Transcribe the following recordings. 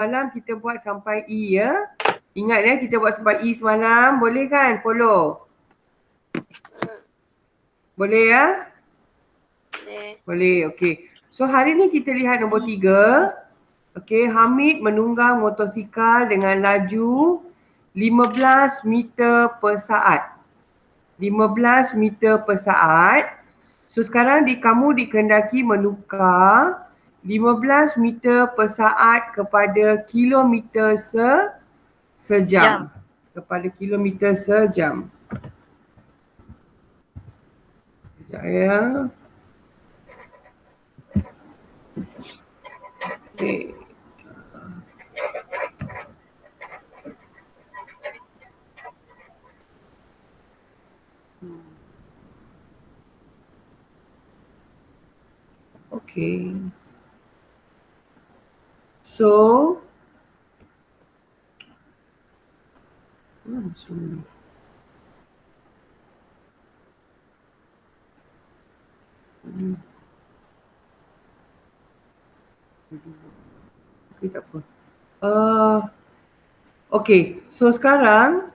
Semalam kita buat sampai E ya. Ingat ya, kita buat sampai E semalam. Boleh kan? Follow. Boleh ya? Boleh, okey. So hari ni kita lihat nombor 3. Okey, Hamid menunggang motosikal dengan laju 15 meter per saat. 15 meter per saat. So sekarang kamu dikehendaki menukar 15 meter per saat kepada kilometer sejam. Kepada kilometer sejam. Sekejap ya. Okay. Okay. So, okay, tak apa. Okay, so sekarang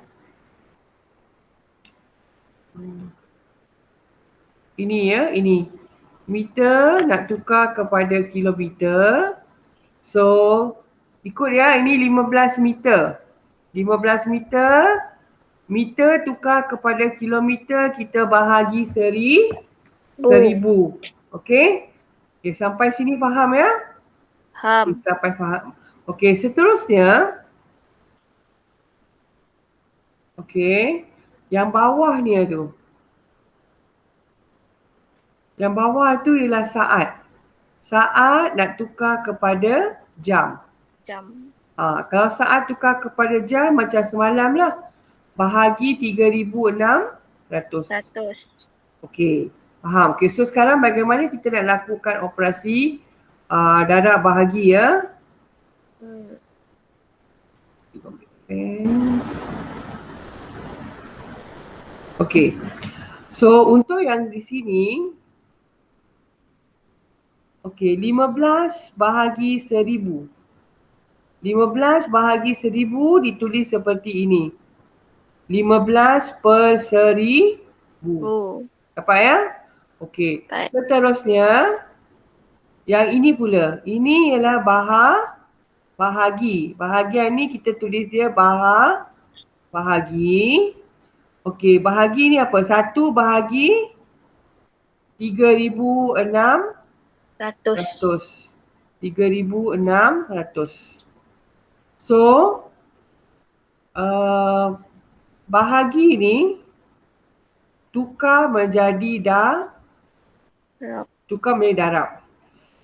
ini ya, ini meter nak tukar kepada kilometer. So, ikut ya, ini 15 meter. 15 meter, meter tukar kepada kilometer, kita bahagi 1000. Okay? Okay, sampai sini faham ya? Faham. Okay, sampai faham. Okay, seterusnya. Okay, yang bawah ni tu. Yang bawah tu ialah saat. Saat nak tukar kepada jam. Kalau saat tukar kepada jam macam semalam lah. Bahagi 3600. Okey, faham. Okey, so sekarang bagaimana kita nak lakukan operasi darab bahagi ya? Okey. So untuk yang di sini, okey, 15 bahagi 1000. 15 bahagi 1000 ditulis seperti ini. 15 per 1000. Dapat ya? Okey. Seterusnya, yang ini pula. Ini ialah bahagi. Bahagian ni kita tulis dia bahagi. Okey, bahagi ni apa? 1 bahagi 3600. 3600. So, bahagi ni tukar menjadi darab.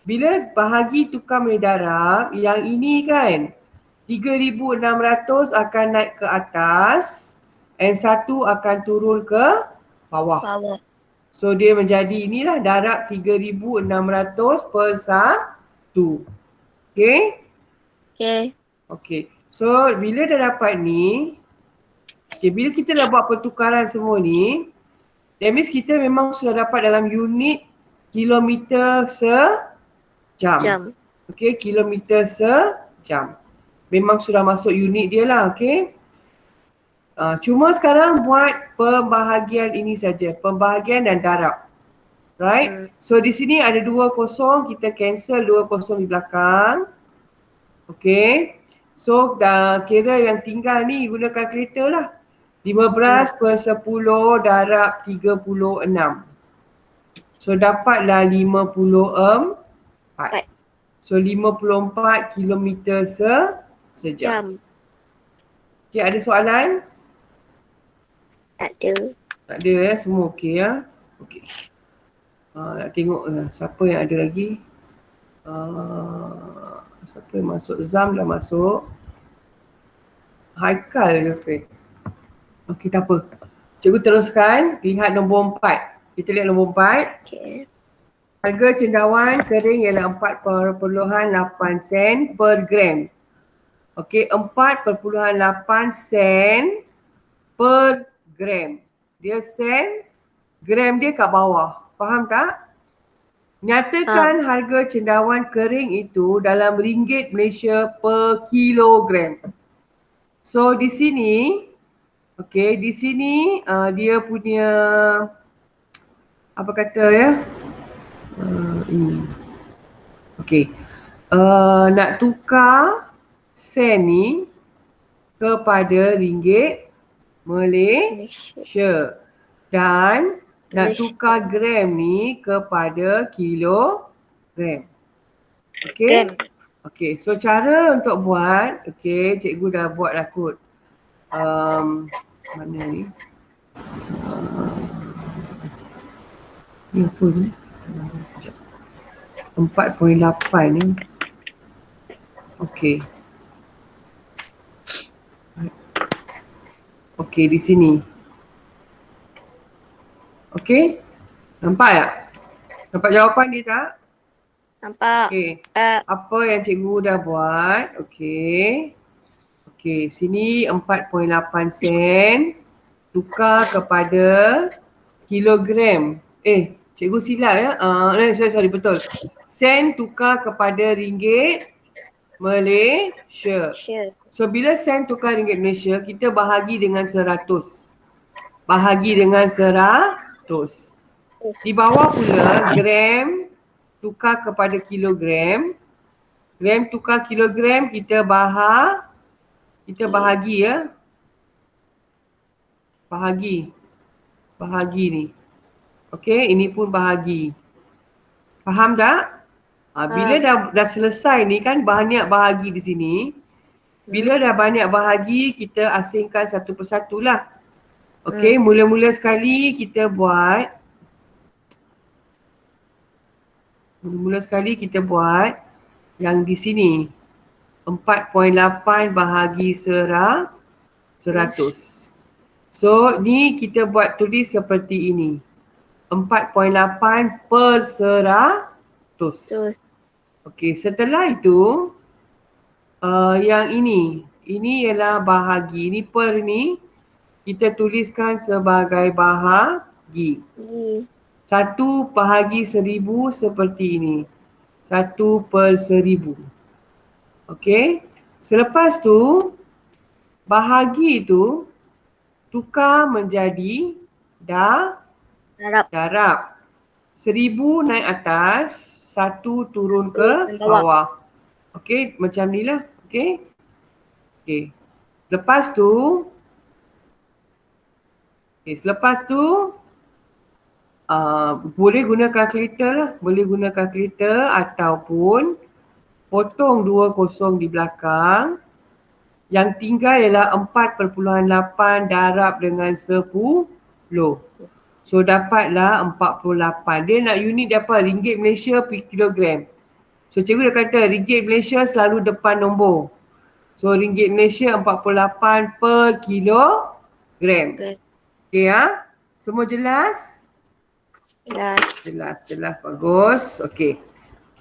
Bila bahagi tukar menjadi darab, yang ini kan 3600 akan naik ke atas and 1 akan turun ke bawah. So dia menjadi inilah darab 3600 per 1. Okay? Okay. So bila dah dapat ni, bila kita dah buat pertukaran semua ni, that means kita memang sudah dapat dalam unit kilometer sejam. Okay, kilometer sejam. Memang sudah masuk unit dia lah, okay. Cuma sekarang buat pembahagian ini saja, pembahagian dan darab. Right? So di sini ada 2 kosong, kita cancel 2 kosong di belakang. Okay. So dah kira yang tinggal ni guna kalkulator lah. 15 per 10 darab 36. So dapatlah 54. So 54 kilometer sejam. Okay, ada soalan? Tak ada. Tak ada ya, semua okey ya. Okey. Nak tengok siapa yang ada lagi. Siapa yang masuk? Zam dah masuk. Haikal je okey. Okey, tak apa. Cikgu teruskan. Lihat nombor 4. Kita lihat nombor 4. Okay. Harga cendawan kering ialah 4.8 sen per gram. Okey, 4.8 sen per gram. Dia sen, gram dia kat bawah. Faham tak? Nyatakan harga cendawan kering itu dalam ringgit Malaysia per kilogram. So di sini, okey, di sini dia punya apa kata ya? Ini. Okey. Nak tukar sen ni kepada ringgit Malaysia dan nak tukar gram ni kepada kilogram. Okey? Okey, so cara untuk buat, okey, cikgu dah buat lah kot. Mana ni? Ni apa ni? 4.8 ni. Okey. Okey, di sini. Okey? Nampak tak? Nampak jawapan dia tak? Nampak. Okey. Apa yang cikgu dah buat? Okey. Okey, sini 4.8 sen tukar kepada kilogram. Cikgu silap ya. Sorry, betul. Sen tukar kepada ringgit Malaysia. So bila sen tukar ringgit Malaysia, kita bahagi dengan 100. Bahagi dengan 100. Di bawah pula gram tukar kepada kilogram. Gram tukar kilogram kita bahagi ya. Bahagi ni. Okey, ini pun bahagi. Faham tak? Bila dah selesai ni kan banyak bahagi di sini. Bila dah banyak bahagi, kita asingkan satu persatu lah. Okey, mula-mula sekali kita buat. Yang di sini. 4.8 bahagi 100. So, ni kita buat tulis seperti ini. 4.8 per 100. Okey, setelah itu yang ini ialah bahagi. Ini per ni kita tuliskan sebagai bahagi. 1 bahagi 1000 seperti ini. 1 per 1000. Okey. Selepas tu bahagi itu tukar menjadi darab. 1000 naik atas, 1 turun ke bawah. Okey, macam ni lah. Okey. Selepas tu boleh guna kalkulator lah. Boleh guna kalkulator ataupun potong 2 kosong di belakang. Yang tinggal ialah 4.8 darab dengan 10. So dapatlah 48. Dia nak unit dia apa? Ringgit Malaysia per kilogram. So cikgu dah kata ringgit Malaysia selalu depan nombor. So ringgit Malaysia 48 per kilogram. Okey ya? Semua jelas? Jelas. Bagus. Okey.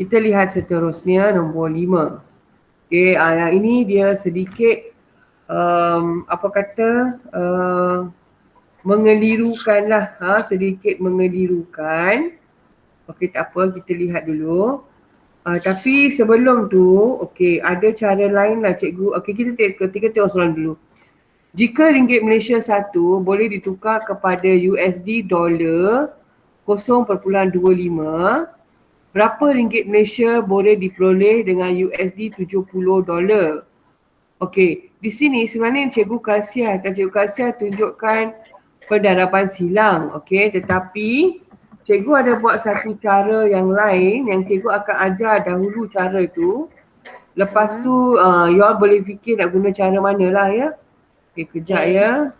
Kita lihat seterusnya nombor 5. Okey, yang ini dia sedikit mengelirukan lah. Sedikit mengelirukan. Okey, tak apa, kita lihat dulu. Tapi sebelum tu, okey, ada cara lain lah cikgu. Okey, kita tengok soalan dulu. Jika ringgit Malaysia 1 boleh ditukar kepada USD dolar 0.25, berapa ringgit Malaysia boleh diperoleh dengan USD 70 dolar? Okey, di sini sebenarnya Cikgu Kalsia tunjukkan pendaraban silang. Okey, tetapi Cikgu ada buat satu cara yang lain yang Cikgu akan ajar dahulu cara tu. Lepas tu you all boleh fikir nak guna cara mana lah ya. Okey, kejap ya.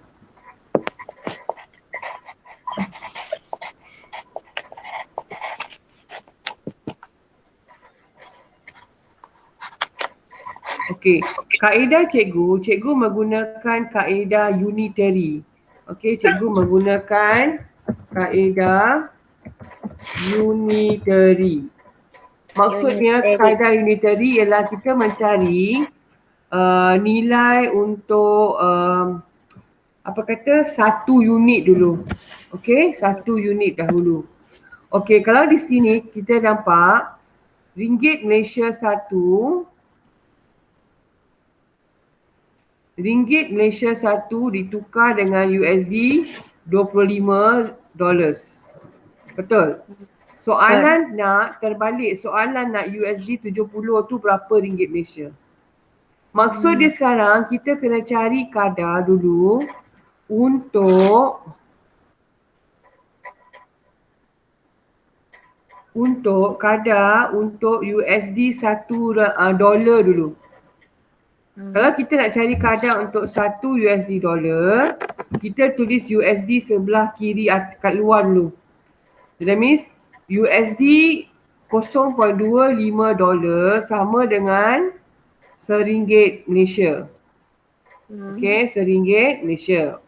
Okey, kaedah cikgu menggunakan kaedah unitary. Okey, cikgu menggunakan kaedah unitary. Maksudnya kaedah unitary ialah kita mencari nilai untuk satu unit dulu. Okey, satu unit dahulu. Okey, kalau di sini kita nampak ringgit Malaysia 1, ringgit Malaysia 1 ditukar dengan USD 25 dollars. Betul? Soalan nak terbalik, soalan nak USD 70 tu berapa ringgit Malaysia? Maksud dia sekarang kita kena cari kadar dulu untuk kadar untuk USD 1 dolar dulu. Kalau kita nak cari kadar untuk 1 USD dolar, kita tulis USD sebelah kiri kat luar dulu. That means USD 0.25 dolar sama dengan RM1 Malaysia. Okey, RM1 Malaysia.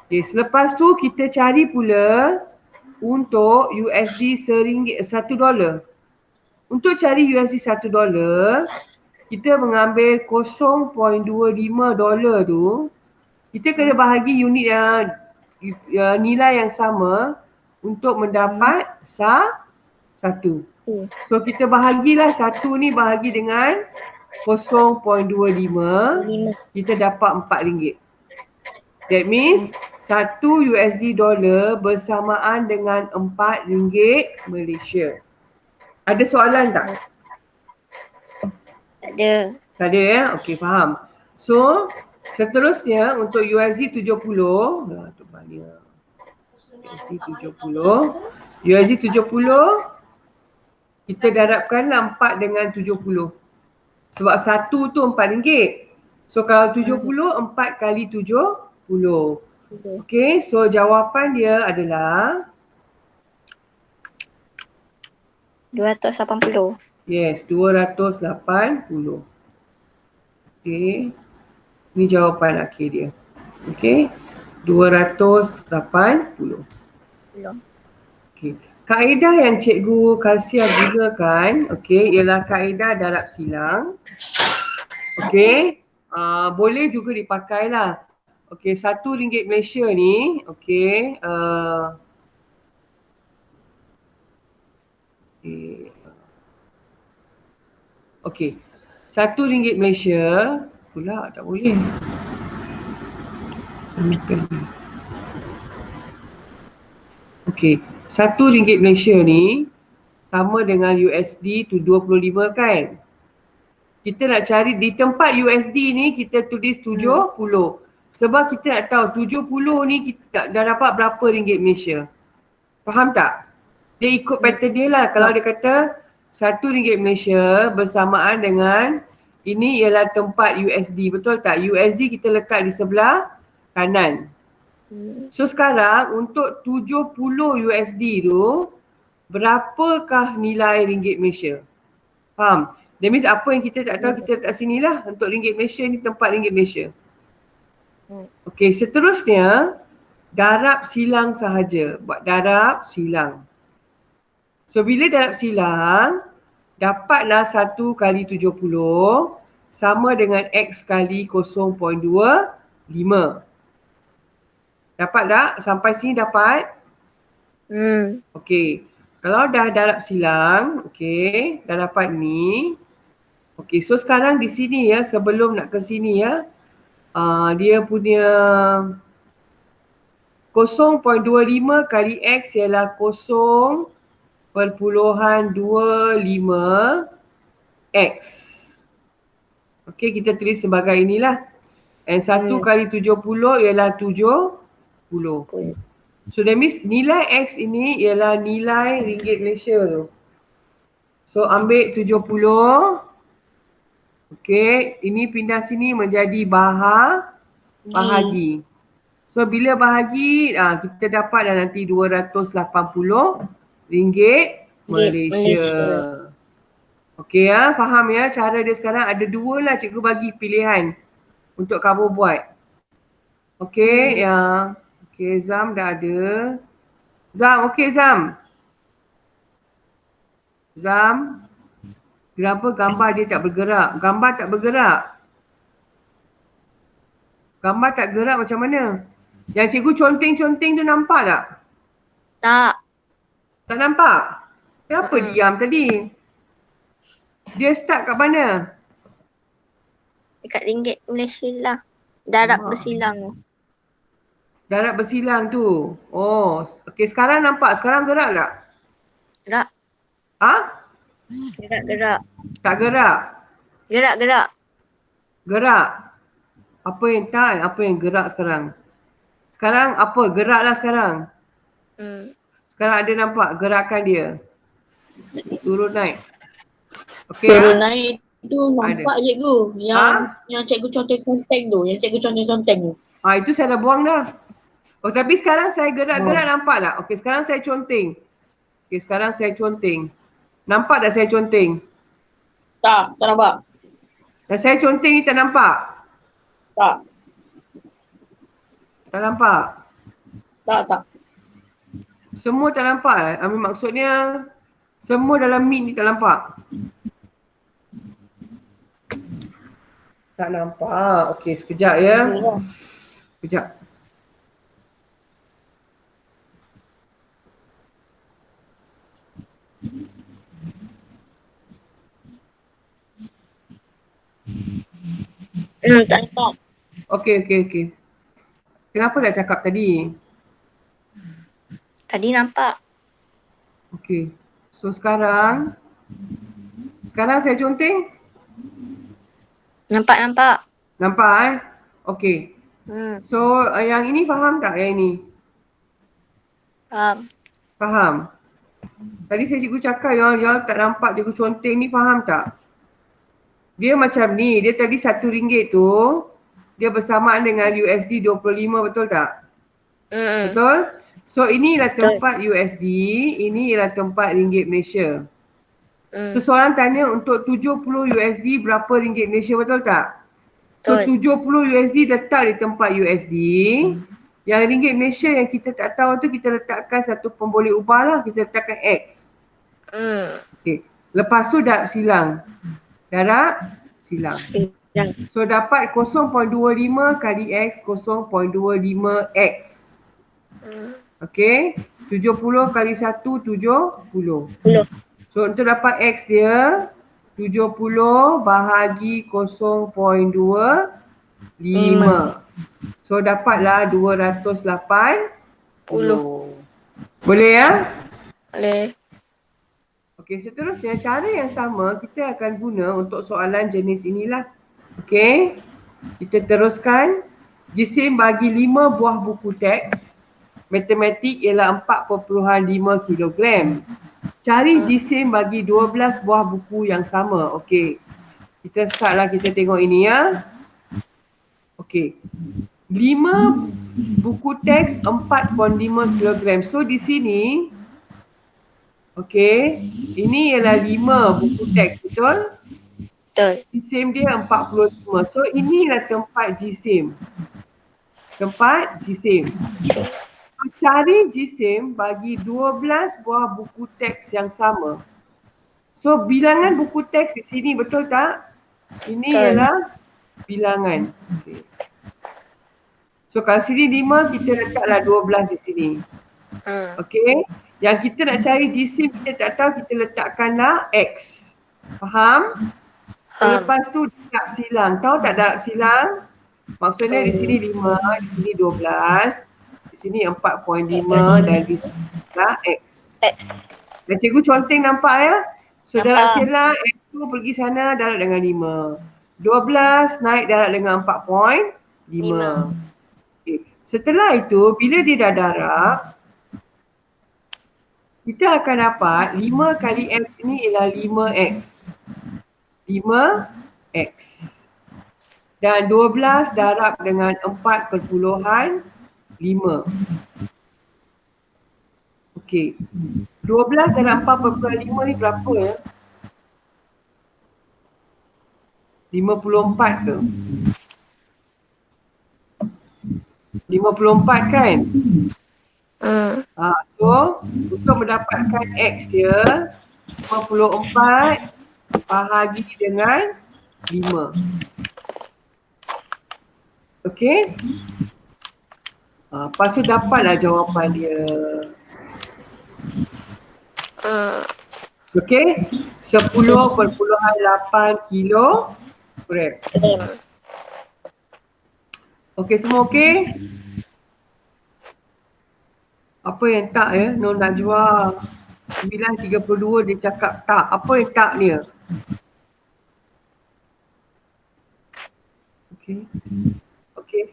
Okey, selepas tu kita cari pula untuk USD RM1 dolar. Untuk cari USD 1 dolar, kita mengambil 0.25 dolar tu, kita kena bahagi unit nilai yang sama untuk mendapat satu. So kita bahagilah satu ni bahagi dengan 0.25, kita dapat RM4. That means 1 USD dolar bersamaan dengan RM4 Malaysia. Ada soalan tak? Ada. Tak ada ya? Okey, faham. So, seterusnya untuk USD 70, tu banyak. USD 70. USD 70 kita darabkanlah 4 dengan 70. Sebab 1 tu RM4. So kalau 70, 4 kali 70. Okey, so jawapan dia adalah 280. yes, 280. Okey. Ni jawapan akhir dia. Okey. 280. Belum. Okey. Kaedah yang Cikgu Kalsia gunakan, okey, ialah kaedah darab silang. Okey. Boleh juga dipakailah. Okey, RM1 Malaysia ni, okey, okey. RM1 Malaysia pula tak boleh. Okey, RM1 Malaysia ni sama dengan USD tu 25 kan? Kita nak cari di tempat USD ni kita tulis 70. Sebab kita nak tahu 70 ni kita dah dapat berapa ringgit Malaysia. Faham tak? Dia ikut pattern dia lah. Kalau dia kata RM1 Malaysia bersamaan dengan ini ialah tempat USD. Betul tak? USD kita letak di sebelah kanan. So sekarang untuk 70 USD tu berapakah nilai ringgit Malaysia? Faham? That means apa yang kita tak tahu kita letak sini lah. Untuk ringgit Malaysia ni tempat ringgit Malaysia. Okey, seterusnya darab silang sahaja. Buat darab silang. So bila darab silang, dapatlah 1 kali 70 sama dengan X kali 0.25. Dapat tak? Sampai sini dapat? Okey. Kalau dah darab silang, okey, dah dapat ni. Okey, so sekarang di sini ya, sebelum nak ke sini ya, dia punya 0.25 kali X ialah 0.25 X. Okey, kita tulis sebagai inilah. And 1 kali 70 ialah 70. So that means nilai X ini ialah nilai ringgit Malaysia tu. So ambil 70. Okey, ini pindah sini menjadi bahagi. So bila bahagi, kita dapatlah nanti 280 ringgit Malaysia. Okey ya, faham ya? Cara dia sekarang ada dua lah cikgu bagi pilihan untuk kamu buat. Okey, ya. Okey, Zam dah ada. Zam, okey Zam. Zam. Kenapa gambar dia tak bergerak? Gambar tak bergerak. Gambar tak gerak macam mana? Yang cikgu conteng-conteng tu nampak tak? Tak. Tak nampak? Kenapa diam tadi? Dia start kat mana? Dekat ringgit Malaysia lah. Darab Mak. bersilang. Darat bersilang tu. Oh, okey sekarang nampak. Sekarang gerak tak? Gerak. Ha? Gerak. Tak gerak? Gerak. Gerak. Apa yang tak? Apa yang gerak sekarang? Sekarang apa? Geraklah sekarang. Sekarang ada nampak gerakan dia. Turun naik. Okey Turun ya? naik tu nampak cikgu. Yang cikgu conteng-conteng tu. Yang cikgu conteng-conteng tu. Itu saya dah buang dah. Oh, tapi sekarang saya gerak-gerak nampak tak? Okey, sekarang saya conteng. Okey, sekarang saya conteng. Nampak tak saya conteng? Tak nampak. Dan saya conteng ni tak nampak? Tak. Tak nampak? Tak. Semua tak nampak? Maksudnya semua dalam meet ni tak nampak? Tak nampak. Okey, sekejap ya. Sekejap. Tak nampak. Okey. Kenapa dah cakap tadi? Tadi nampak. Okey. So sekarang saya conteng? Nampak. Nampak Okey. So yang ini faham tak yang ini? Faham. Tadi saya cikgu cakap yang tak nampak cikgu conteng ni faham tak? Dia macam ni, dia tadi RM1 tu dia bersamaan dengan USD 25, betul tak? Betul? So inilah tempat USD, ini ialah tempat ringgit Malaysia. So soalan tanya untuk 70 USD berapa ringgit Malaysia, betul tak? So 70 USD letak di tempat USD. Yang ringgit Malaysia yang kita tak tahu tu kita letakkan satu pemboleh ubah lah, kita letakkan X. Okay. Lepas tu darab silang. So dapat 0.25 kali X 0.25X. Okay. 70 kali 1, 70. So untuk dapat X dia 70 bahagi 0.25. So dapatlah 280. Boleh ya? Boleh. Okey, seterusnya cara yang sama kita akan guna untuk soalan jenis inilah. Okey. Kita teruskan. Jisim bagi 5 buah buku teks. Matematik ialah 4.5 kilogram. Cari jisim bagi 12 buah buku yang sama. Okey. Kita start lah, kita tengok ini ya. Okey. 5 buku teks 4.5 kilogram. So di sini okey, ini ialah 5 buku teks, betul? Betul. Jisim dia 45. So inilah tempat jisim. Cari jisim bagi 12 buah buku teks yang sama. So bilangan buku teks di sini, betul tak? Ini ialah bilangan. Okay. So kalau sini 5, kita letaklah 12 di sini. Okey. Yang kita nak cari jisim kita tak tahu, kita letakkanlah X. Faham? Lepas tu darab silang. Tahu tak darab silang? Maksudnya di sini 5, di sini 12, di sini 4.5 dan di sini X. Dan cikgu conteng nampak ya? So darab silang X tu pergi sana darab dengan 5. 12 naik darab dengan 4.5. Okay. Setelah itu bila dia dah darab, kita akan dapat 5 kali X ni ialah 5X. 5X. Dan 12 darab dengan 4.5. Okey. 12 darab 4.5 ni berapa ya? 54 ke? 54 kan? So untuk mendapatkan X dia 54 bahagi dengan 5. Okey. Lepas tu dapatlah jawapan dia. Okey, 10.8 kilogram. Okey, semua okey? Apa yang tak ya? Nur Najwa 9.32 dia cakap tak. Apa yang tak dia? Okey. Okey.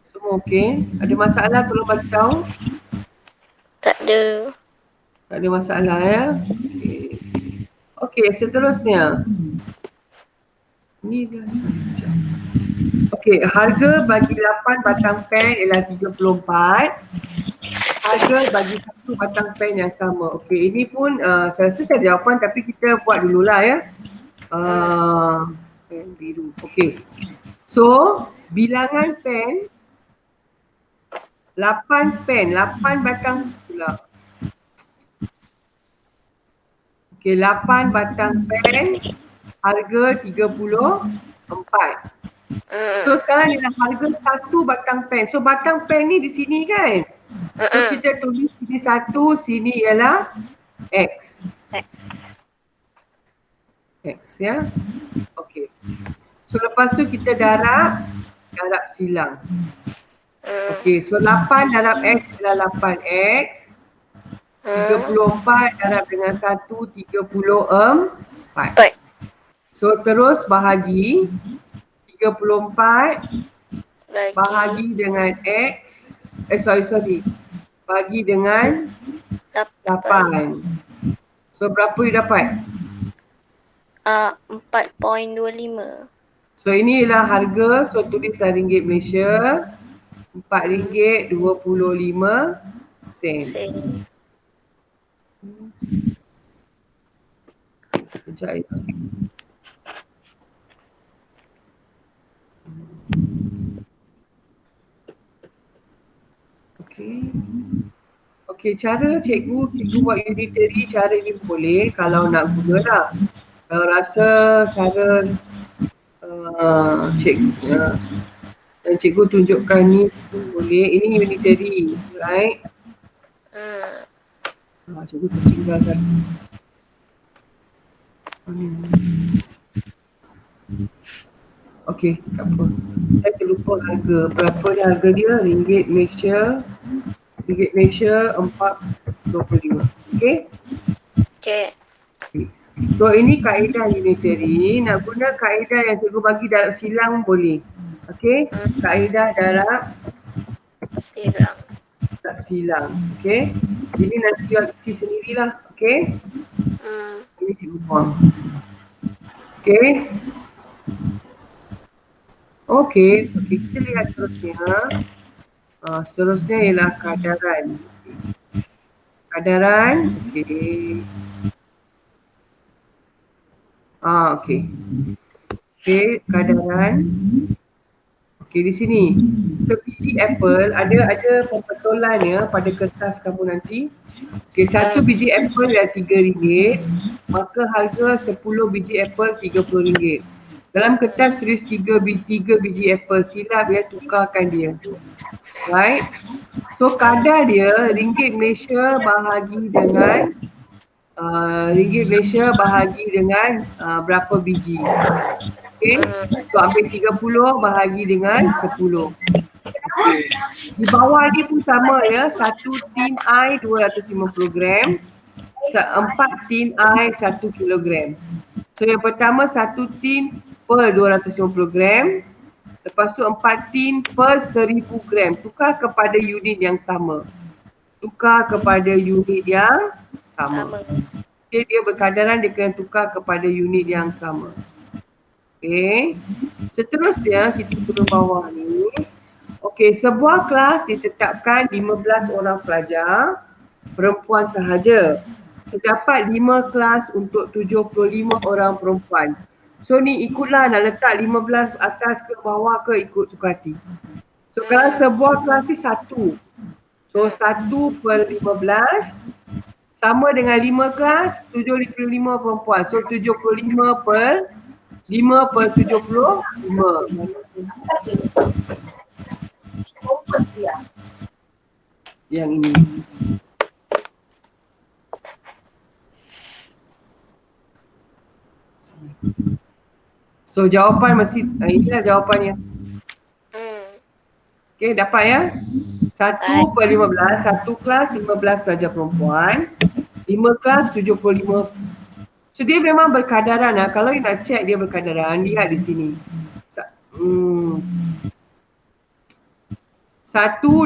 Semua okey? Ada masalah tolong bagi tahu. Tak ada. Tak ada masalah ya. Okey. Okey, seterusnya. Ni dah sekejap. Okey, harga bagi 8 batang pen ialah 34. Harga bagi satu batang pen yang sama. Okey, ini pun saya rasa saya ada jawapan tapi kita buat dululah ya. Pen biru. Okey. So, bilangan pen 8 pen, 8 batang pula. Okey, 8 batang pen harga 34. So sekarang dia nak harga satu batang pen. So batang pen ni di sini kan? So kita tulis sini satu, sini ialah X. X ya. Okey. So lepas tu kita darab silang. Okey, so 8 darab X ialah 8X. 34 darab dengan 1, 34. So terus bahagi 34 bahagi dengan X. Bahagi dengan 8. So berapa you dapat? 4.25. So ini ialah harga. So tulislah ringgit Malaysia. RM4.25. Sekejap ya. Okey, cara cikgu buat unitary cara ni boleh kalau nak guna lah. Kalau rasa cara cikgu tunjukkan ni pun boleh. Ini unitary, right? Cikgu tertinggal satu. Okey, tak apa. Saya terlupa harga. Berapa ni harga dia? Ringgit Malaysia RM4.25. Okey? Okey. So ini kaedah unitary. Nak guna kaedah yang cikgu bagi darab silang boleh. Okey? Kaedah darab silang. Okey? Ini nanti dia isi sendirilah. Okey? Ini cikgu buang. Okey? Okey, kita lihat seterusnya. Seterusnya ialah kadaran. Okey. Okey, kadaran. Okey, di sini sebiji apple ada pembetulan ya pada kertas kamu nanti. Okey, satu biji apple adalah RM3, maka harga 10 biji apple RM30. Dalam kertas tulis 3 biji apple, silap ya, tukarkan dia. Right? So kadar dia ringgit Malaysia bahagi dengan berapa biji. Okay, so ambil 30 bahagi dengan 10. Okay. Di bawah ni pun sama ya, 1 tin air 250 gram, 4 tin air 1 kilogram. So yang pertama 1 tin per 250 gram, lepas tu 4 tin per 1000 gram. Tukar kepada unit yang sama. Okay, dia berkadaran dia kena tukar kepada unit yang sama. Okay. Seterusnya kita turun bawah ni. Okay, sebuah kelas ditetapkan 15 orang pelajar perempuan sahaja. Terdapat 5 kelas untuk 75 orang perempuan. So ni ikutlah nak letak 15 atas ke bawah ke ikut suka hati. So kalau sebuah kelas ni 1. So 1 per 15 sama dengan 5 kelas 75 perempuan. So 75 per 5 per 75. Yang ini. So jawapan masih, inilah jawapannya. Okay, dapat ya? 1/15, satu kelas 15 pelajar perempuan, 5 kelas 75. So dia memang berkadaran lah. Kalau you nak check dia berkadaran, lihat di sini. 1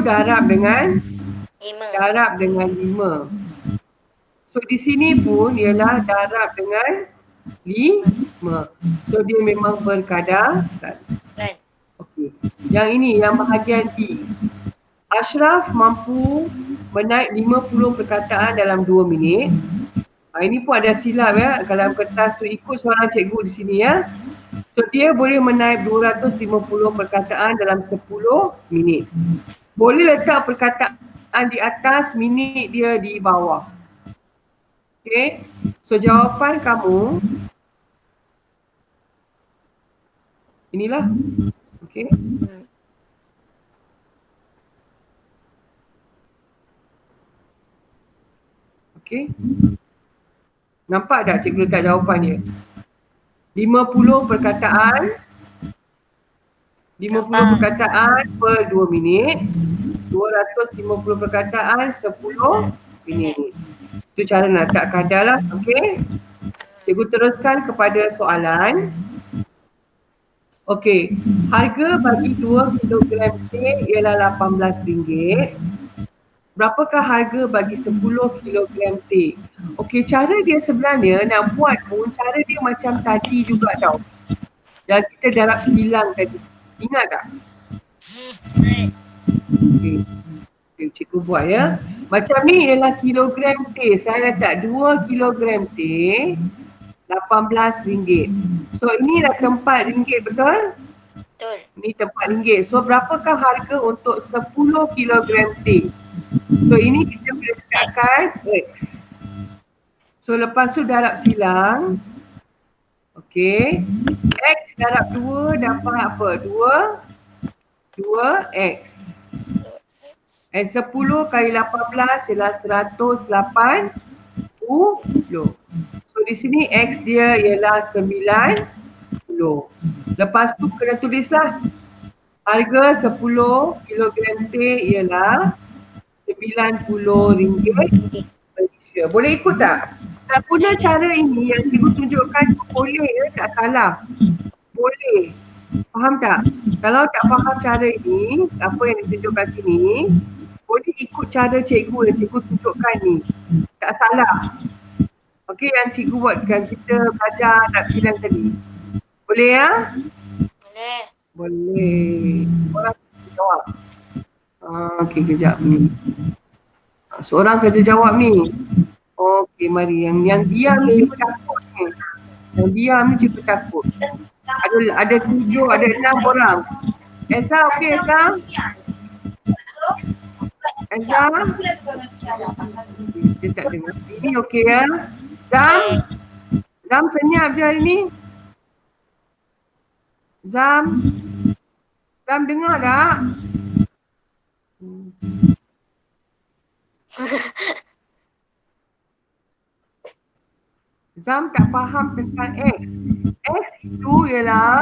darab dengan 5. So di sini pun ialah darab dengan 5. So dia memang berkadaran. Okey. Yang ini yang bahagian D. Ashraf mampu menaik 50 perkataan dalam 2 minit. Ini pun ada silap ya. Kalau kertas tu ikut soalan cikgu di sini ya. So dia boleh menaik 250 perkataan dalam 10 minit. Boleh letak perkataan di atas, minit dia di bawah. Okay. So jawapan kamu inilah. Okay. Okay. Nampak tak cikgu letak jawapan dia? 50 perkataan 50 perkataan per 2 minit, 250 perkataan 10 minit. Itu cara nak letak kadar lah. Okay. Cikgu teruskan kepada soalan. Okey, harga bagi 2 kilogram teh ialah RM18. Berapakah harga bagi 10 kilogram teh? Okey, cara dia sebenarnya nak buat pun cara dia macam tadi juga tau. Dan kita darab silang tadi. Ingat tak? Okey, cikgu buat ya. Macam ni ialah kilogram teh. Saya letak 2 kilogram teh RM18. So ini dah tempat ringgit, betul? Betul. Ini tempat ringgit. So berapakah harga untuk 10 kilogram teh? So ini kita boleh letakkan X. So lepas tu darab silang. Okey. X darab 2 dapat apa? 2X. And 10 kali 18 ialah 180. So di sini X dia ialah 90. Lepas tu kena tulislah harga 10 kilogram teh ialah RM90 Malaysia. Boleh ikut tak? Nak guna cara ini yang cikgu tunjukkan boleh ya, tak salah. Boleh. Faham tak? Kalau tak faham cara ini, apa yang ditunjukkan sini, boleh ikut cara cikgu yang cikgu tunjukkan ni. Tak salah. Okey, yang cikgu buatkan kita belajar darab silang tadi. Boleh ya? Boleh. Boleh. Orang jawab. Okey, kejap ni. Seorang saja jawab ni. Okey, mari. Yang diam ni cikgu takut ni. Yang diam ni cikgu takut. Ada 7, ada 6 orang. Esa okey Esa? Esa? Dia tak dengar. Ini okey ya? Zam? Zam senyap je hari ni? Zam? Zam dengar tak? Zam tak faham tentang X. X itu ialah,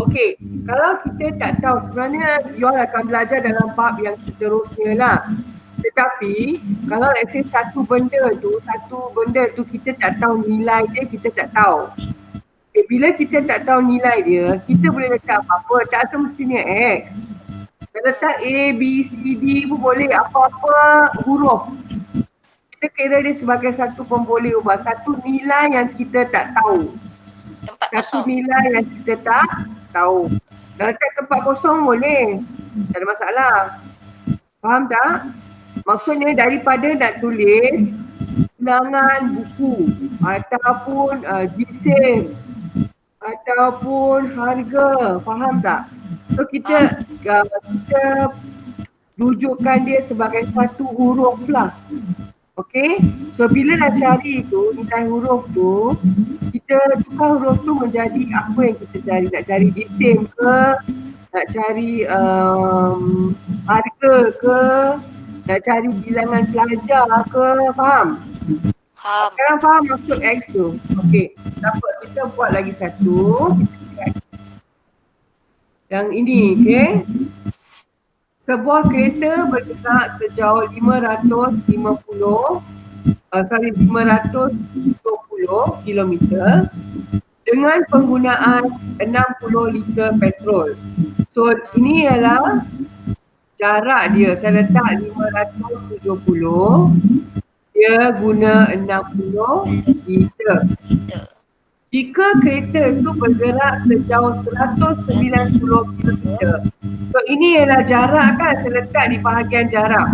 okey, kalau kita tak tahu sebenarnya you all akan belajar dalam bab yang seterusnya lah. Tetapi kalau let's say satu benda tu kita tak tahu nilai dia, kita tak tahu. Okay, bila kita tak tahu nilai dia, kita boleh letak apa-apa, tak semestinya X. Kita letak A, B, C, D pun boleh, apa-apa huruf. Kita kira dia sebagai satu pemboleh ubah, satu nilai yang kita tak tahu. Satu nilai yang kita tak tahu. Dan letak tempat kosong boleh, tak ada masalah. Faham tak? Maksudnya daripada nak tulis bilangan buku ataupun jisim ataupun harga, faham tak? So kita rujukkan dia sebagai satu huruf lah. Okay, so bila nak cari tu, nilai huruf tu, kita tukar huruf tu menjadi apa yang kita cari. Nak cari jisim ke, nak cari harga ke, nak cari bilangan pelajar ke, faham? Faham. Sekarang faham maksud X tu. Okay, dapat kita buat lagi satu. Yang ini, okey. Sebuah kereta bergerak sejauh 520 kilometer dengan penggunaan 60 liter petrol. So ini ialah jarak dia. Saya letak 570, dia guna 60 liter. Jika kereta itu bergerak sejauh 190 kilometer. So ini ialah jarak kan, saya letak di bahagian jarak.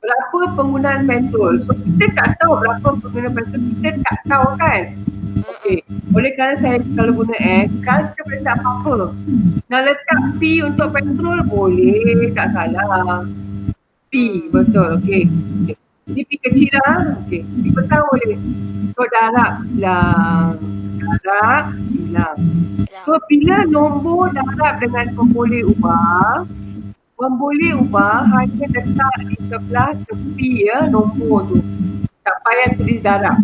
Berapa penggunaan petrol? So kita tak tahu berapa penggunaan petrol, kita tak tahu kan. Okey, oleh kerana saya kalau guna X, sekarang kita boleh tak apa-apa. Nak letak P untuk petrol boleh, tak salah. P, betul, okey. Ini P kecil lah, okey. P besar boleh. So darab silang. So bila nombor darab dengan pemboleh ubah hanya letak di sebelah tepi ya nombor tu. Tak payah tulis darab.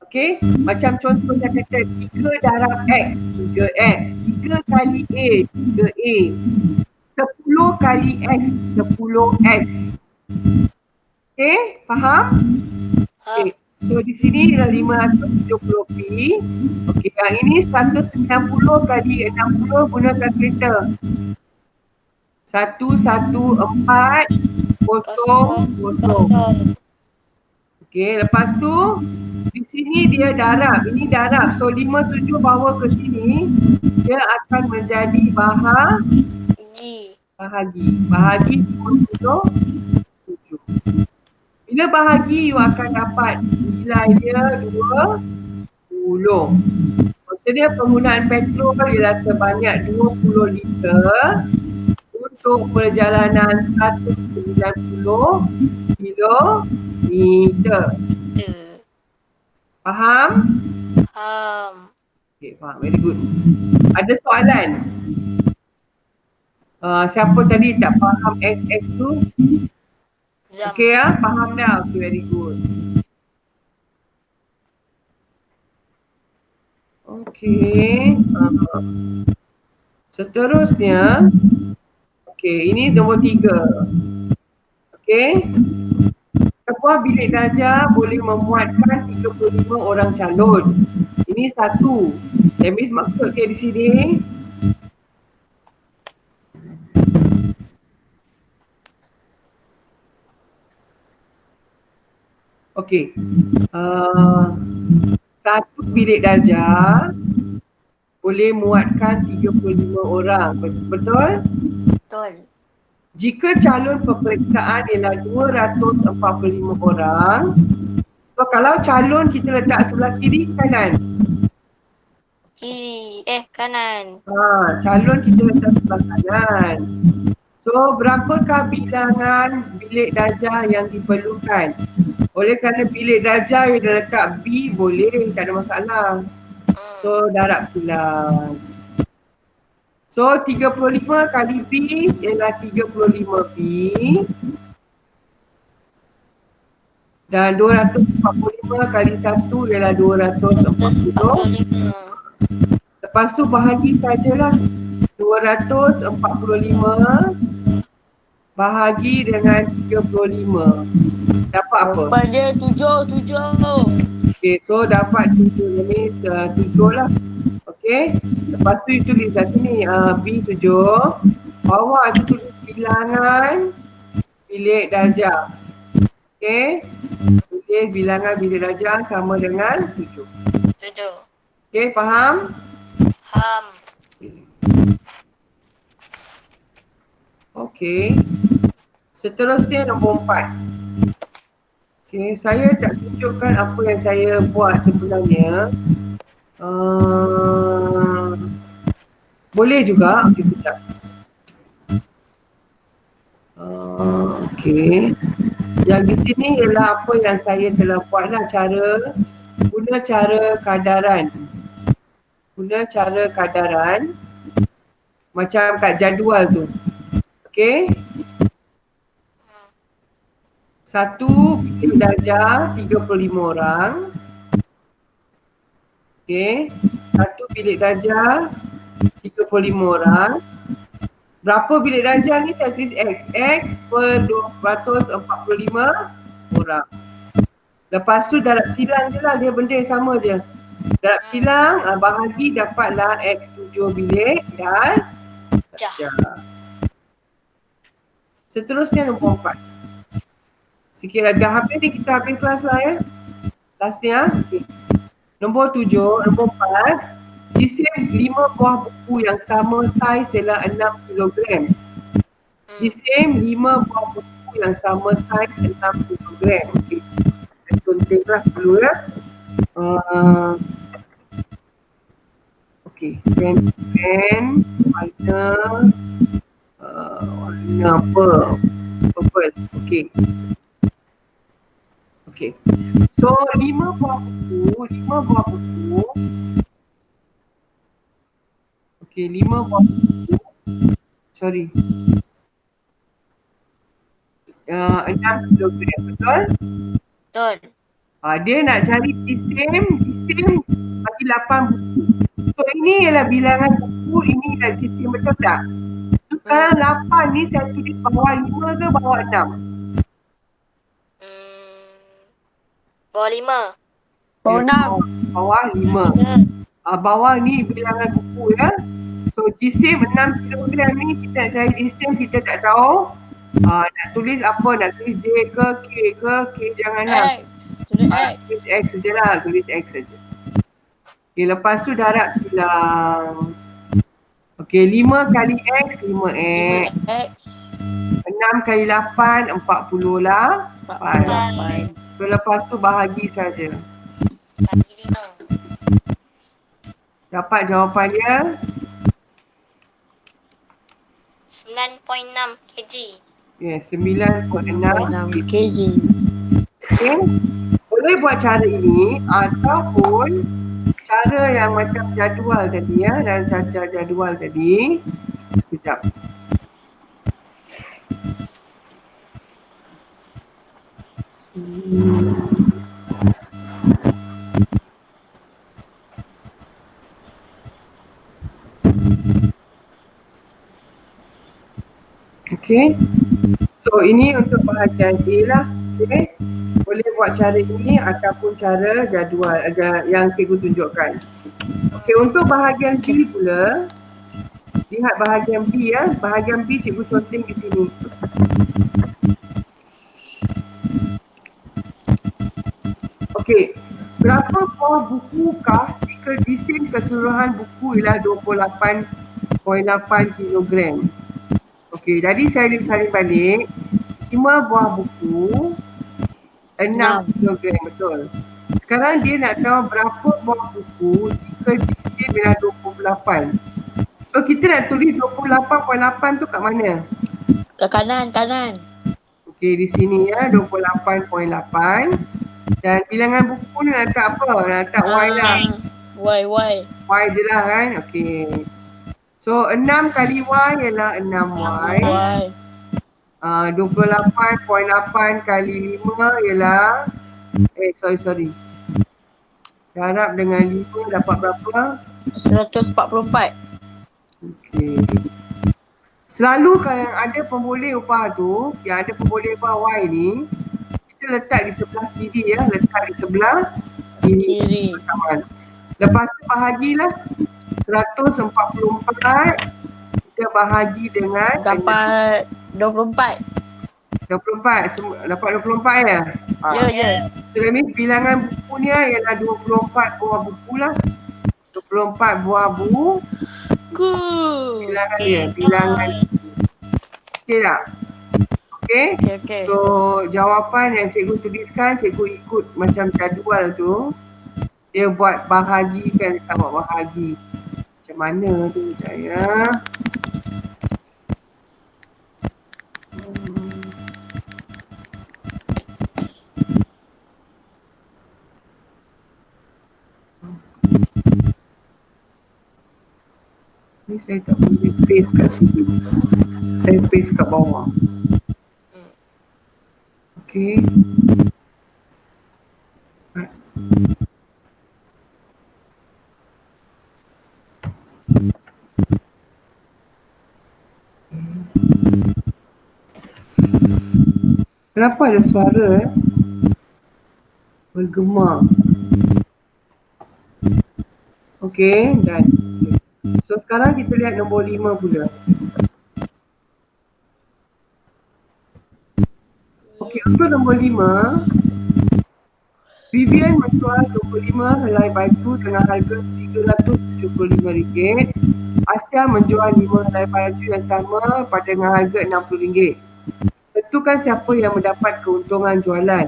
Okey, macam contoh saya kata 3 darab X, 3X, 3 kali A, 3A, 10 kali X, 10X. Okey, faham? Okey, so di sini adalah 570p. Okey, yang ini 190 kali 60 gunakan kereta. 11400. Okey, lepas tu di sini dia darab. Ini darab. So 57 bawa ke sini, dia akan menjadi bahagi. Bahagi 57. Bila bahagi, you akan dapat nilai dia 20. Maksudnya penggunaan petrol ialah sebanyak 20 liter untuk perjalanan 190 kilometer. Faham? Faham. Okay, faham. Very good. Ada soalan? Siapa tadi tak faham XX tu? Okay ya, faham dah? Okay, very good. Okay. Seterusnya, okay, ini nombor 3. Okay. Sebuah bilik darjah boleh memuatkan 35 orang calon. Ini satu. That means maksud dia di sini. Okey. Satu bilik darjah boleh muatkan 35 orang. Betul? Betul. Jika calon peperiksaan ialah 245 orang, so kalau calon kita letak sebelah kiri kanan. Kanan. Calon kita letak sebelah kanan. So berapakah bilangan bilik darjah yang diperlukan? Oleh kerana bilik darjah yang dah letak B boleh, tak ada masalah. So darab silang. So 35 kali B ialah 35B. Dan 245 kali 1 ialah 240. Lepas tu bahagi sajalah. 245 bahagi dengan 35. Dapat apa? Dapat dia 7. Okay, so dapat 7. Ini 7 lah. Okay. Lepas tu itu tulis kat sini B7. Bawah tu tulis bilangan bilik darjah. Okay. Tulis bilangan bilik darjah sama dengan 7. Okay, faham? Faham. Okay. Seterusnya nombor 4. Okay, saya tak tunjukkan apa yang saya buat sebenarnya. Boleh juga. Okay, sekejap. Okay. Yang di sini ialah apa yang saya telah buat lah, guna cara kadaran. Macam kat jadual tu. Okay. Satu bilik darjah 35 orang. Okay. Satu bilik darjah 35 orang. Berapa bilik darjah ni? Saya tulis X. X per 245 orang. Lepas tu darab silang je lah, dia benda yang sama je. Darab silang, bahagi dapatlah X 7 bilik dan darjah. Seterusnya nombor 4. Sikit dah habis ni, kita habis kelas lah ya. Kelas ni okay. Nombor 7, nombor 4. Jisim 5 buah buku yang sama saiz ialah 6 kilogram. Jisim 5 buah buku yang sama saiz 6 kilogram. Okay. Saya contohlah dulu ya. Okay. Pen warna apa? Purple. Okay. Okay. So 5 buah buku. Okay, 5 buah buku. Sorry. 6 kilogram, betul? Betul. Dia nak cari jisim bagi 8 buku. So ini ialah bilangan buku, ini ialah jisim, betul tak? So sekarang 8 ni saya tulis bawah 5 ke bawah 6? Bawah 5. Bawah 6. Bawah 5. Bawah ni bilangan buku ya. So jisim 6 kilogram ni kita nak cari jisim, kita tak tahu. Nak tulis apa? Nak tulis J ke K ke? K janganlah. Tulis X. Tulis X saja lah. Tulis X saja. Okay, lepas tu darab silang. Okay, 5 kali X, 5X. 5X. 6 kali 8, 40 lah. 48. So lepas tu bahagi saja. Bagi 5. Dapat jawapannya 9.6 kg. yes, 9.6 kg. Okay. Boleh buat cara ini ataupun cara yang macam jadual tadi ya, dan jadual tadi. Sekejap. Okay. So ini untuk bahagian A lah. Okay. Boleh buat cara ini ataupun cara jadual yang cikgu tunjukkan. Okay, untuk bahagian B pula. Lihat bahagian B ya. Bahagian B cikgu conteng di sini. Okay. Berapa buah bukukah jika jisim keseluruhan buku ialah 28.8 kilogram? Okey, jadi saya salin balik 5 buah buku 6 kilogram, betul. Sekarang dia nak tahu berapa buah buku jika jisim ialah 28. So kita nak tulis 28.8 tu kat mana? Ke kanan. Okey, di sini ya, 28.8. Dan bilangan buku ni nak letak apa? Nak letak Y lah. Y. Y je lah kan? Okey. So 6 kali Y ialah 6Y. 28.8 kali 5 ialah sorry. Darab dengan 5 dapat berapa? 144. Okey. Selalu kalau yang ada pemboleh upah tu, yang ada pemboleh upah Y ni, kita letak di sebelah kiri ya, letak di sebelah kiri. Lepas tu bahagilah 144 kita bahagi dengan dapat 24. Dapat 24 ya? Ya. So that means bilangan bukunya ialah 24 buah buku lah. 24 buah buku. Bilangan dia, bilangan. Okey tak? Okey? Okey. So jawapan yang cikgu tuliskan, cikgu ikut macam jadual tu. Dia buat bahagikan sama bahagi. Macam mana tu saya? Ni saya tak boleh paste kat sini. Saya paste kat bawah. Okey. Kenapa ada suara bergema? Okey, dan so sekarang kita lihat nombor 5 pula. Okey, untuk nombor 5, Vivian menjual 25 helai baju dengan harga RM375. Asia menjual 5 helai baju yang sama pada dengan harga RM60. Tentukan siapa yang mendapat keuntungan jualan.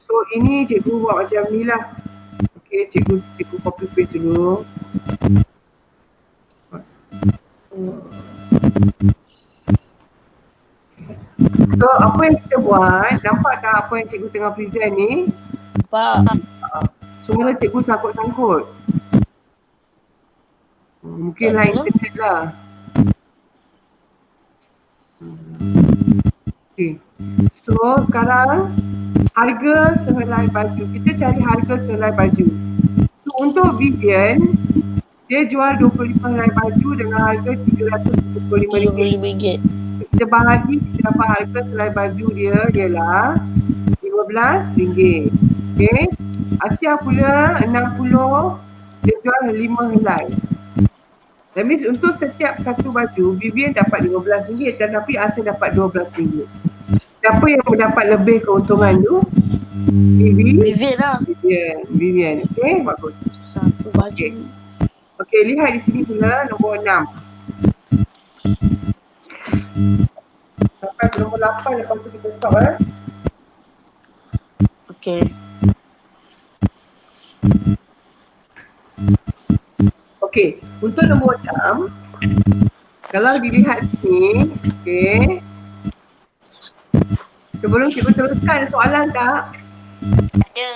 So ini cikgu buat macam ni lah. Okey, cikgu copy paste dulu. So apa yang kita buat, nampak tak apa yang cikgu tengah present ni? Nampak. Suara cikgu sangkut-sangkut. Mungkin lah internet lah. Okay. So sekarang harga sehelai baju. Kita cari harga sehelai baju. So untuk Vivian, dia jual 25 helai baju dengan harga RM375. RM75. Kita bahagi, kita dapat harga sehelai baju dia ialah RM15. Okay. Asia pula 60, dia jual 5 helai. That means untuk setiap satu baju, Vivian dapat RM15 tetapi Asia dapat RM12. Siapa yang mendapat lebih keuntungan tu? Vivian lah. Vivian. Okay, bagus. Satu baju. Okay, lihat di sini pula nombor 6. Sampai ke nombor 8, lepas tu kita stop Okay. Okay, untuk nombor 6, kalau dilihat sini, okay. Sebelum cikgu teruskan, soalan tak? Ada.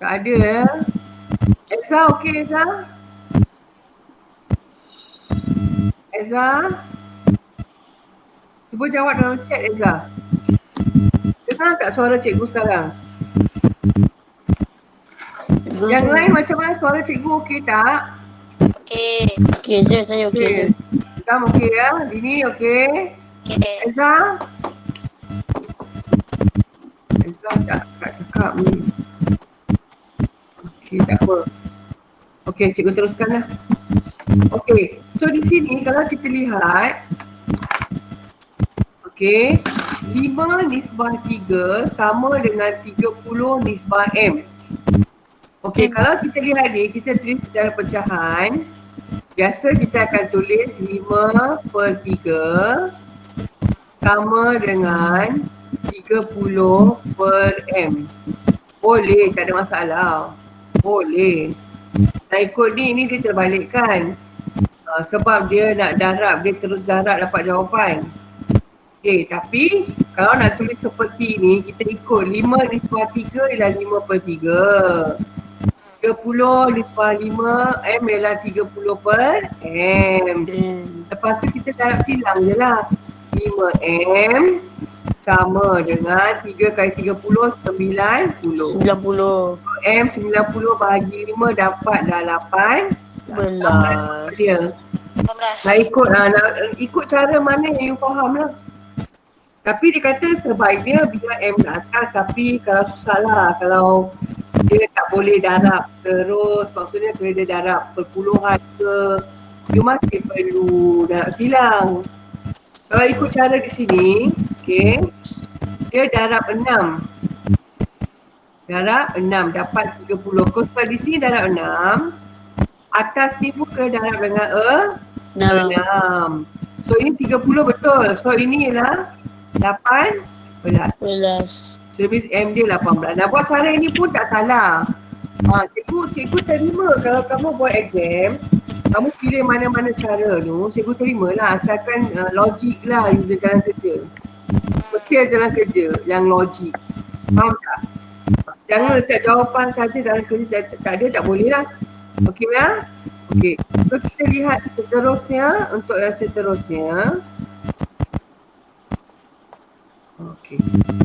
Tak ada. Eza, okay Eza? Eza? Cuba jawab dalam chat Eza. Dengar tak suara cikgu sekarang? Yang lain macam mana suara cikgu, okey tak? Okey. Okey je, saya okey je. Sam okey ya? Dini okey? Okey. Eza? Eza tak cakap ni. Okey, tak apa. Okey, cikgu teruskan lah. Okey, so di sini kalau kita lihat, okey, 5 nisbah 3 sama dengan 30 nisbah M. Okey, kalau kita lihat ni, kita tulis secara pecahan. Biasa kita akan tulis 5/3 sama dengan 30/M. Boleh, tak ada masalah. Boleh. Nak ikut ni dia terbalikkan. Sebab dia nak darab, dia terus darab dapat jawapan. Okey, tapi kalau nak tulis seperti ni, kita ikut 5 nisbah 3 ialah 5/3. 30 nisbah 5, M ialah 30/M. Lepas tu kita darab silang je lah. 5M sama dengan 3 kali 30, 90. 90. M 90 bahagi 5 dapat dah 8. 11. Dia. 18. Nak ikut cara mana yang you faham lah. Tapi dia kata sebaiknya biar M ke atas, tapi kalau susah lah, kalau dia tak boleh darab terus, maksudnya kalau dia darab perpuluhan ke, you masih perlu darab silang. Kalau ikut cara di sini, okay, dia darab 6. Darab 6 dapat 30. Kalau sebab di sini darab 6, atas ni pun kena darab dengan 6. So ini 30 betul. So ini ialah 18. So lebih M dia 18. Nak buat cara ini pun tak salah. Cikgu terima kalau kamu buat exam, kamu pilih mana-mana cara tu, cikgu terima lah asalkan logik lah you jalan kerja. Mesti ada jalan kerja yang logik. Faham tak? Jangan letak jawapan saja dalam kerja, tak ada, tak boleh lah. Okey ya? Okey. So kita lihat seterusnya, untuk yang seterusnya. Okey.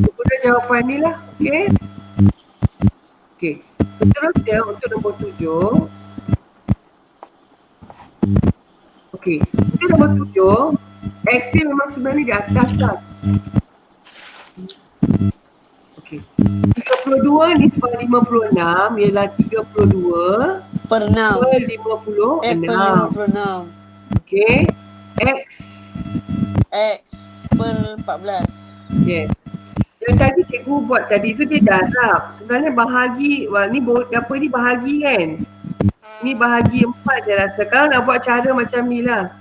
Guna jawapan ni lah. Okey. Okey. Seterusnya untuk nombor 7. Okey. Untuk nombor 7, X ni memang sebenarnya di atas lah. Okey. 32 nisbah 56 ialah 32 Per 6. per 56. Per 56. Okey. X. X per 14. Yes. Yang tadi cikgu buat tadi tu dia darab. Sebenarnya bahagi, wah ni apa ni bahagi kan? Ni bahagi 4 saya rasa. Kalau nak buat cara macam ni lah.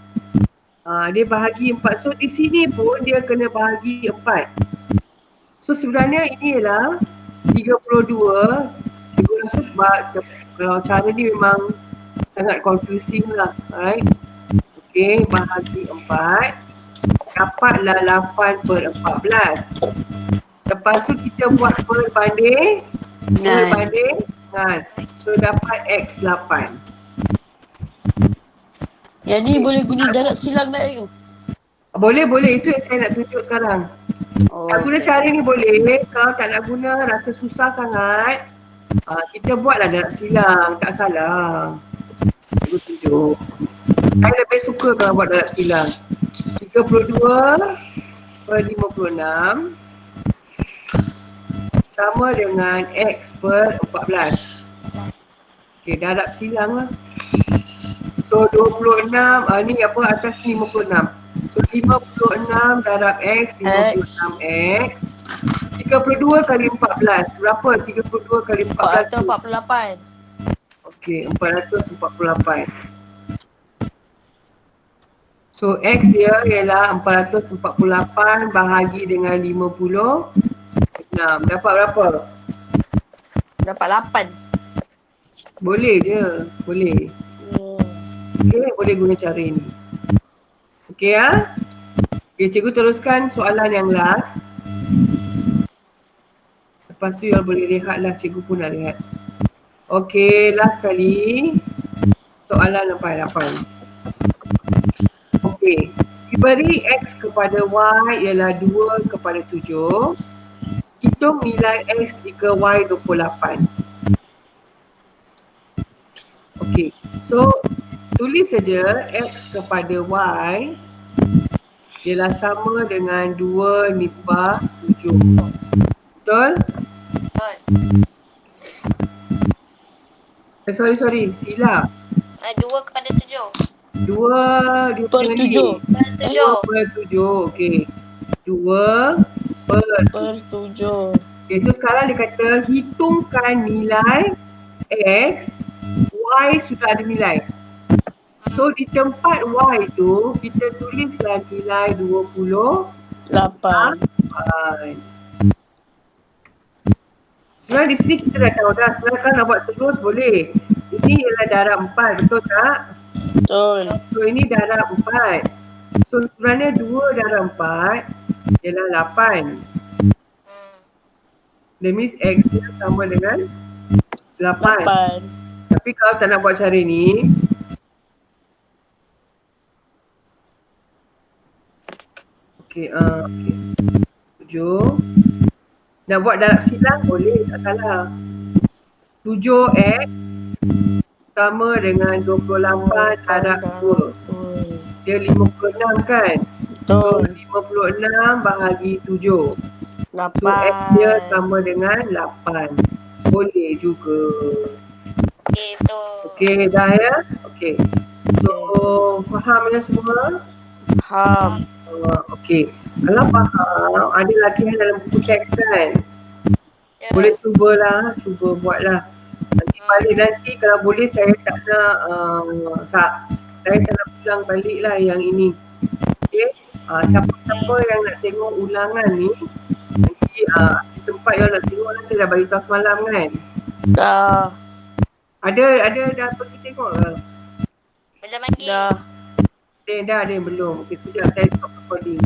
Dia bahagi 4. So di sini pun dia kena bahagi 4. So sebenarnya ini ialah 32. Cikgu rasa kalau cara ni memang sangat confusing lah. Alright. Okay, bahagi 4. Dapatlah 8 per 14. Lepas tu kita buat berbanding. Berbanding. So dapat X8. Jadi boleh guna darab silang tak tu? Boleh. Itu yang saya nak tunjuk sekarang. Nak guna cara ni boleh. Kalau tak nak guna, rasa susah sangat, kita buatlah darab silang. Tak salah. Cikgu tunjuk. Saya lebih suka kalau buat darab silang. 32 per 56 sama dengan X per 14. Okay, darab silang lah. So 26, ni apa atas 56. So 56 darab X, 56X. 32 kali 14. Berapa 32 kali 14? 448. Okay, 448. So X dia ialah 448 bahagi dengan 56. Dapat berapa? Dapat 8. Boleh je. Boleh. Okay, boleh guna cara ini. Okay ya? Okay, cikgu teruskan soalan yang last. Lepas tu yang boleh rehat lah, cikgu pun nak rehat. Okay, last kali. Soalan 88. Okay, diberi X kepada Y ialah 2 kepada 7. Hitung nilai X jika Y 28. Okay, so tulis saja X kepada Y ialah sama dengan 2 nisbah 7. Betul? Betul. Sorry, silap. 2 kepada 7. 2 Per 7. 2 per 7, okey. 2 per 7. Okay, so sekarang dia kata hitungkan nilai X, Y sudah ada nilai. So di tempat Y tu kita tulislah nilai 28. Sebenarnya di sini kita dah tahu dah, sebenarnya kan nak buat terus boleh. Ini ialah darab 4, betul tak? Betul. So ini darab 4. So sebenarnya 2 darab 4 ialah 8. That means X dia sama dengan 8. Tapi kalau tak nak buat cara ni, okay, 7. Nak buat darab silang boleh, tak salah. 7X sama dengan 28 darab 2. Dia 56 kan? So 56 bahagi 7. 8. So X dia sama dengan 8. Boleh juga. Okey, betul. Okey, dah ya? Okey. So faham ya semua? Faham. Okey. Kalau faham, ada latihan dalam buku teks kan? Ya. Boleh cuba buatlah. Nanti kalau boleh saya tak nak saya tak nak ulang balik lah yang ini. Okey. Siapa-siapa yang nak tengok ulangan ni, nanti di tempat yang nak tengok lah, saya dah bagi tahu semalam kan? Dah. Ada dah pergi tengok ke? Belum lagi. Dah. Dah belum. Okey, sekejap saya stop recording.